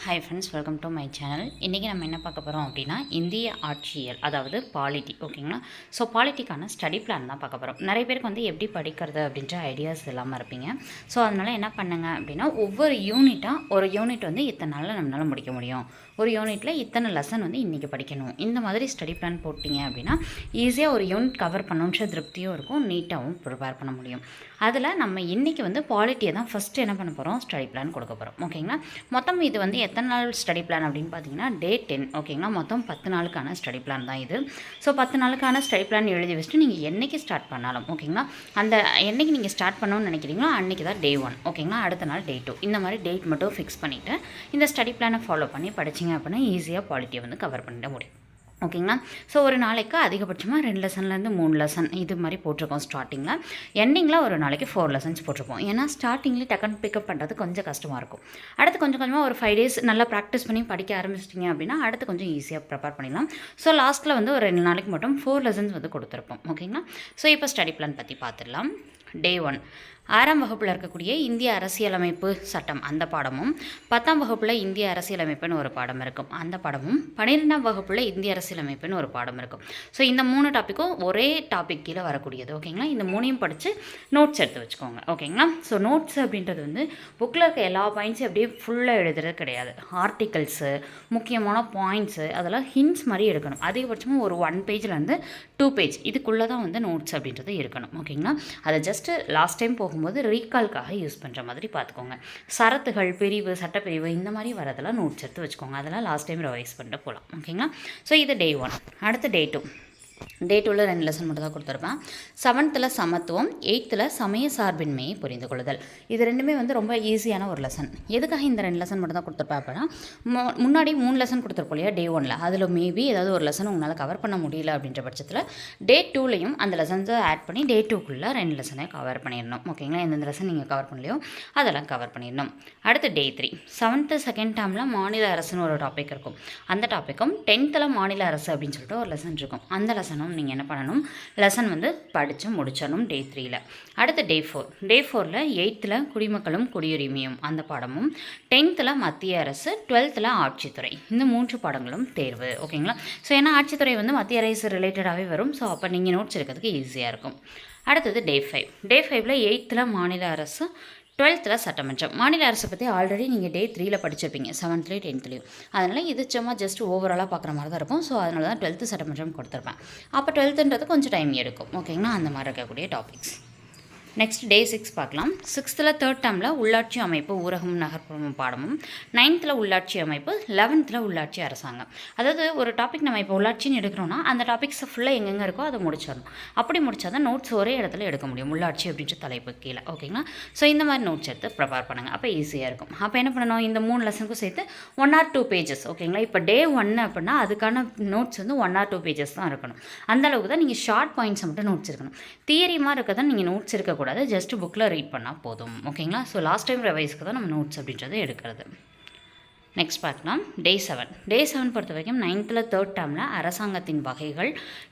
Hi friends, welcome to my channel. இன்றைக்கி நம்ம என்ன பார்க்க போகிறோம் அப்படின்னா, இந்திய ஆட்சியல், அதாவது பாலிட்டி. ஓகேங்களா? ஸோ பாலிட்டிக்கான ஸ்டடி பிளான் தான் பார்க்க போகிறோம். நிறைய பேருக்கு வந்து எப்படி படிக்கிறது அப்படின்ற ஐடியாஸ் இல்லாமல் இருப்பீங்க. ஸோ அதனால் என்ன பண்ணுங்க அப்படின்னா, ஒவ்வொரு ஒரு யூனிட் வந்து இத்தனை நாளில் நம்மளால் முடிக்க முடியும், ஒரு யூனிட்டில் இத்தனை லெசன் வந்து இன்றைக்கி படிக்கணும், இந்த மாதிரி ஸ்டடி பிளான் போட்டிங்க அப்படின்னா ஈஸியாக ஒரு யூனிட் கவர் பண்ணணுன்ற திருப்தியும் இருக்கும், நீட்டாகவும் ப்ரிப்பேர் பண்ண முடியும். அதில் நம்ம இன்றைக்கி வந்து பாலிட்டியை தான் ஃபஸ்ட்டு என்ன பண்ண போகிறோம், ஸ்டடி பிளான் கொடுக்க போகிறோம். ஓகேங்களா? மொத்தம் இது வந்து எத்தனை நாள் ஸ்டடி பிளான் அப்படின்னு பார்த்தீங்கன்னா டே 10. ஓகேங்களா? மொத்தம் 10 நாளுக்கான ஸ்டடி பிளான் தான் இது. ஸோ 10 நாளுக்கான ஸ்டடி பிளான் எழுதி வச்சுட்டு நீங்கள் என்றைக்கு ஸ்டார்ட் பண்ணாலும், ஓகேங்களா, அந்த என்றைக்கு நீங்கள் ஸ்டார்ட் பண்ணணும்னு நினைக்கிறீங்களோ அன்றைக்கி தான் டே 1. ஓகேங்களா? அடுத்த நாள் டே 2. இந்த மாதிரி டேட் மட்டும் ஃபிக்ஸ் பண்ணிவிட்டு இந்த ஸ்டடி பிளானை ஃபாலோ பண்ணி படிச்சிங்க அப்படின்னா ஈஸியாக பாலிட்டியை வந்து கவர் பண்ணிட முடியும். ஓகேங்களா? ஸோ ஒரு நாளைக்கு அதிகபட்சமாக 2 லெசன்லேருந்து 3 லெசன் இது மாதிரி போட்டிருக்கோம் ஸ்டார்டிங்கில். எண்டிங்கில் ஒரு நாளைக்கு 4 லெசன்ஸ் போட்டிருப்போம். ஏன்னா ஸ்டார்டிங்கில் டக்குன்னு பிக்கப் பண்ணுறது கொஞ்சம் கஷ்டமாக இருக்கும். அடுத்து கொஞ்சம் கொஞ்சமாக ஒரு 5 டேஸ் நல்லா ப்ராக்டிஸ் பண்ணி படிக்க ஆரம்பிச்சிட்டிங்க அப்படின்னா அடுத்து கொஞ்சம் ஈஸியாக ப்ரிப்பேர் பண்ணிடலாம். ஸோ லாஸ்ட்டில் வந்து ஒரு 2 நாளைக்கு மட்டும் 4 லெசன்ஸ் வந்து கொடுத்துருப்போம். ஓகேங்களா? ஸோ இப்போ ஸ்டடி பிளான் பற்றி பார்த்துடலாம். டே 1 6ஆம் வகுப்பில் இருக்கக்கூடிய இந்திய அரசியலமைப்பு சட்டம் அந்த பாடமும், 10ஆம் வகுப்பில் இந்திய அரசியலமைப்புன்னு ஒரு பாடம் இருக்கும் அந்த பாடமும், 12ஆம் வகுப்பில் இந்திய அரசியலமைப்புன்னு ஒரு பாடம் இருக்கும். ஸோ இந்த 3 டாப்பிக்கும் ஒரே டாபிக் கீழே வரக்கூடியது. ஓகேங்களா? இந்த 3ஐயும் படித்து நோட்ஸ் எடுத்து வச்சுக்கோங்க. ஓகேங்களா? ஸோ நோட்ஸ் அப்படின்றது வந்து புக்கில் இருக்க எல்லா பாயிண்ட்ஸும் அப்படியே ஃபுல்லாக எழுதுறது கிடையாது. ஆர்டிகல்ஸு, முக்கியமான பாயிண்ட்ஸு, அதெல்லாம் ஹிண்ட்ஸ் மாதிரி எடுக்கணும். அதிகபட்சமாக ஒரு 1 பேஜ்லேருந்து 2 பேஜ் இதுக்குள்ளே தான் வந்து நோட்ஸ் அப்படின்றது இருக்கணும். ஓகேங்களா? அதை ஜஸ்ட்டு லாஸ்ட் டைம் போகும்போது ரீகால்காக யூஸ் பண்ணுற மாதிரி பார்த்துக்கோங்க. சரத்துகள், பிரிவு, சட்டப்பிரிவு இந்த மாதிரி வரதெல்லாம் நோட்ஸ் எடுத்து வச்சுக்கோங்க. அதெல்லாம் லாஸ்ட் டைம் ரிவைஸ் பண்ணிட்டு போகலாம். ஓகேங்களா? ஸோ இது டே 1. அடுத்து டே 2. டே 2ல் 2 லெசன் மட்டும் தான் கொடுத்துருப்பேன். 7th சமத்துவம், 8th சமய சார்பின்மையை புரிந்து கொள்ளுதல். இது ரெண்டுமே வந்து ரொம்ப ஈஸியான ஒரு லெசன். எதுக்காக இந்த 2 லெசன் மட்டும் தான் கொடுத்துருப்பேன் அப்படின்னா, முன்னாடி 3 லெசன் கொடுத்துருப்போம் இல்லையா டே 1ல். அதில் மேபி ஏதாவது ஒரு லெசன் உங்களால் கவர் பண்ண முடியல அப்படின்ற பட்சத்தில் டே 2லையும் அந்த லெசன்ஸை ஆட் பண்ணி டே 2க்குள்ளே 2 லெசனை கவர் பண்ணிடணும். ஓகேங்களா? எந்தெந்த லெசன் நீங்கள் கவர் பண்ணலையோ அதெல்லாம் கவர் பண்ணிடணும். அடுத்து டே 3 7th செகண்ட் டேர்மில் மாநில அரசுன்னு ஒரு டாபிக் இருக்கும். அந்த டாப்பிக்கும் 10th மாநில அரசு அப்படின்னு சொல்லிட்டு ஒரு லெசன் இருக்கும். அந்த லெசனும் நீங்கள் என்ன பண்ணணும், லெசன் வந்து படித்து முடிச்சிடணும் டே 3ல். அடுத்து டே 4. டே 4ல் 8th குடிமக்களும் குடியுரிமையும் அந்த பாடமும், 10th மத்திய அரசு, 12th ஆட்சித்துறை, இந்த 3 பாடங்களும் தேர்வு. ஓகேங்களா? ஸோ ஏன்னா ஆட்சித்துறை வந்து மத்திய அரசு ரிலேட்டடாகவே வரும். ஸோ அப்போ நீங்கள் நோட்ஸ் எடுக்கிறதுக்கு ஈஸியாக இருக்கும். அடுத்தது டே 5. டே 5ல் 8th மாநில அரசு, 12th சட்டமன்றம். மாநில அரசை பற்றி ஆல்ரெடி நீங்கள் டே 3ல் படிச்சிருப்பீங்க, 7th 10th. அதனால் இது சும்மா ஜஸ்ட் ஓவராலாக பார்க்குற மாதிரி தான் இருக்கும். ஸோ அதனால தான் 12th சட்டமன்றம் கொடுத்துருப்பேன். அப்போ 12th கொஞ்சம் டைம் எடுக்கும். ஓகேங்களா? அந்த மாதிரி இருக்கக்கூடிய டாபிக்ஸ். நெக்ஸ்ட் டே 6 பார்க்கலாம். 6th 3rd டேர்மில் உள்ளாட்சி அமைப்பு, ஊரகம், நகர்ப்புறம் பாடமும், 9th உள்ளாட்சி அமைப்பு, 11th உள்ளாட்சி அரசாங்கம். அதாவது ஒரு டாபிக் நம்ம இப்போ உள்ளாட்சின்னு எடுக்கிறோன்னா அந்த டாபிக்ஸ் ஃபுல்லாக எங்கெங்கே இருக்கோ அதை முடிச்சிடணும். அப்படி முடித்தா தான் நோட்ஸ் ஒரே இடத்துல எடுக்க முடியும், உள்ளாட்சி அப்படின்ற தலைப்பு கீழே. ஓகேங்களா? ஸோ இந்த மாதிரி நோட்ஸ் எடுத்து ப்ரிப்பேர் பண்ணுங்கள். அப்போ ஈஸியாக இருக்கும். அப்போ என்ன பண்ணணும், இந்த 3 லெசனுக்கும் சேர்த்து 1 or 2 பேஜஸ். ஓகேங்களா? இப்போ டே 1 அப்படின்னா அதுக்கான நோட்ஸ் வந்து 1 or 2 பேஜஸ் தான் இருக்கணும். அந்தளவுக்கு தான் நீங்கள் ஷார்ட் பாயிண்ட்ஸை மட்டும் நோட்ஸ் இருக்கணும். தியரிமாக இருக்க தான் நீங்கள் நோட்ஸ் இருக்கக்கூடாது, ஜஸ்ட் புக்கில் ரீட் பண்ணால் போதும். ஓகேங்களா? ஸோ லாஸ்ட் டைம் ரிவைஸ்க்கு தான் நம்ம நோட்ஸ் அப்படின்றது எடுக்கிறது. நெக்ஸ்ட் பார்க்கலாம். டே 7. டே 7 பொறுத்த வரைக்கும் 9th 3rd டேர்மில் அரசாங்கத்தின் வகைகள்,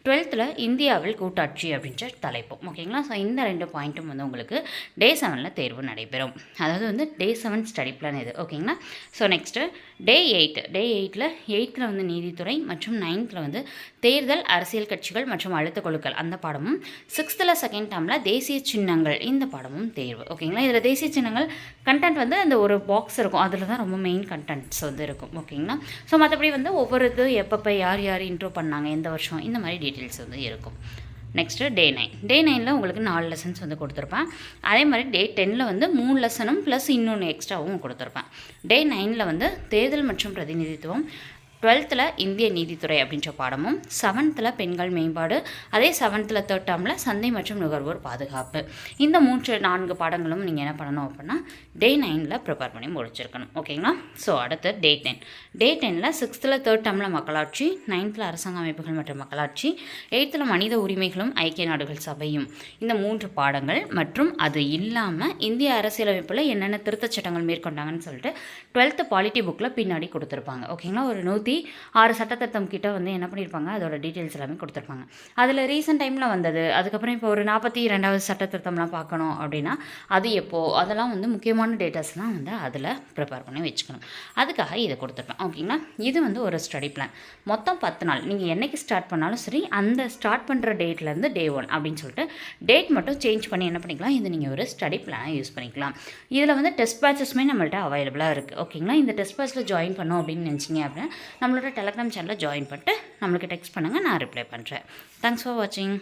12th இந்தியாவில் கூட்டாட்சி அப்படின்ற தலைப்பு. ஓகேங்களா? ஸோ இந்த 2 பாயிண்ட்டும் வந்து உங்களுக்கு டே 7ல் தேர்வு நடைபெறும். அதாவது வந்து டே 7 ஸ்டடி பிளான் இது. ஓகேங்களா? So next day 8. டே 8ல் வந்து நீதித்துறை மற்றும் 9th வந்து தேர்தல், அரசியல் கட்சிகள் மற்றும் அழுத்த குழுக்கள் அந்த பாடமும், 6th செகண்ட் டேர்மில் தேசிய சின்னங்கள் இந்த பாடமும் தேர்வு. ஓகேங்களா? இதில் தேசிய சின்னங்கள் கண்டென்ட் வந்து அந்த ஒரு பாக்ஸ் இருக்கும், அதில் தான் ரொம்ப மெயின் கண்டென்ட்ஸ் வந்து இருக்கும். ஓகேங்களா? ஸோ மற்றபடி வந்து ஒவ்வொரு இது எப்பப்போ யார் யார் இன்ட்ரோ பண்ணாங்க, எந்த வருஷம், இந்த மாதிரி டீட்டெயில்ஸ் வந்து இருக்கும். Next day 9. டே 9ல் உங்களுக்கு 4 லெசன்ஸ் வந்து கொடுத்துருப்பேன். அதே மாதிரி டே 10ல் வந்து 3 லெசனும் ப்ளஸ் இன்னொன்று எக்ஸ்ட்ராவும் கொடுத்துருப்பேன். டே 9ல் வந்து தேர்தல் மற்றும் பிரதிநிதித்துவம், 12th இந்திய நீதித்துறை அப்படின்ற பாடமும், 7th பெண்கள் மேம்பாடு, அதே 7th 3rd டேர்மில் சந்தை மற்றும் நுகர்வோர் பாதுகாப்பு. இந்த 4 பாடங்களும் நீங்கள் என்ன பண்ணணும் அப்படின்னா டே 9ல் ப்ரிப்பேர் பண்ணி முடிச்சிருக்கணும். ஓகேங்களா? ஸோ அடுத்து டே 10. டே 10ல் 6th 3rd டேர்மில் மக்களாட்சி, 9th அரசாங்க அமைப்புகள் மற்றும் மக்களாட்சி, 8th மனித உரிமைகளும் ஐக்கிய நாடுகள் சபையும், இந்த 3 பாடங்கள் மற்றும் அது இல்லாமல் இந்திய அரசியலமைப்பில் என்னென்ன திருத்தச் சட்டங்கள் மேற்கொண்டாங்கன்னு சொல்லிட்டு 12th பாலிட்டி புக்கில் பின்னாடி கொடுத்துருப்பாங்க. ஓகேங்களா? ஒரு 100 106 சட்டத்திருத்தம் கிட்ட வந்து என்ன பண்ணியிருப்பாங்க, அதோட டீட்டெயில்ஸ் எல்லாமே கொடுத்துருப்பாங்க. அதில் ரீசெண்ட் டைமில் வந்தது, அதுக்கப்புறம் இப்போ ஒரு 42வது சட்டத்திருத்தம்லாம் பார்க்கணும் அப்படின்னா அது எப்போது, அதெல்லாம் வந்து முக்கியமான டேட்டாஸ்லாம் வந்து அதில் ப்ரிப்பேர் பண்ணி வச்சுக்கணும். அதுக்காக இதை கொடுத்துருப்பேன். ஓகேங்களா. இது வந்து ஒரு ஸ்டடி பிளான். மொத்தம் 10 நாள். நீங்கள் என்றைக்கு ஸ்டார்ட் பண்ணாலும் சரி, அந்த ஸ்டார்ட் பண்ணுற டேட்லேருந்து டே 1 அப்படின்னு சொல்லிட்டு டேட் மட்டும் சேஞ்ச் பண்ணி என்ன பண்ணிக்கலாம், இது நீங்கள் ஒரு ஸ்டடி பிளானை யூஸ் பண்ணிக்கலாம். இதில் வந்து டெஸ்ட் பேட்சஸ்மே நம்மள்ட்ட அவைலபிளாக இருக்குது. ஓகேங்களா. இந்த டெஸ்ட் பேட்சில் ஜாயின் பண்ணோம் அப்படின்னு நினச்சிங்க அப்படின்னா நம்மளோட டெலகிராம் சேனலில் ஜாயின் பண்ணிட்டு நம்மளுக்கு டெக்ஸ்ட் பண்ணுங்கள், நான் ரிப்ளை பண்ணுறேன். தேங்க்ஸ் ஃபார் வாட்சிங்.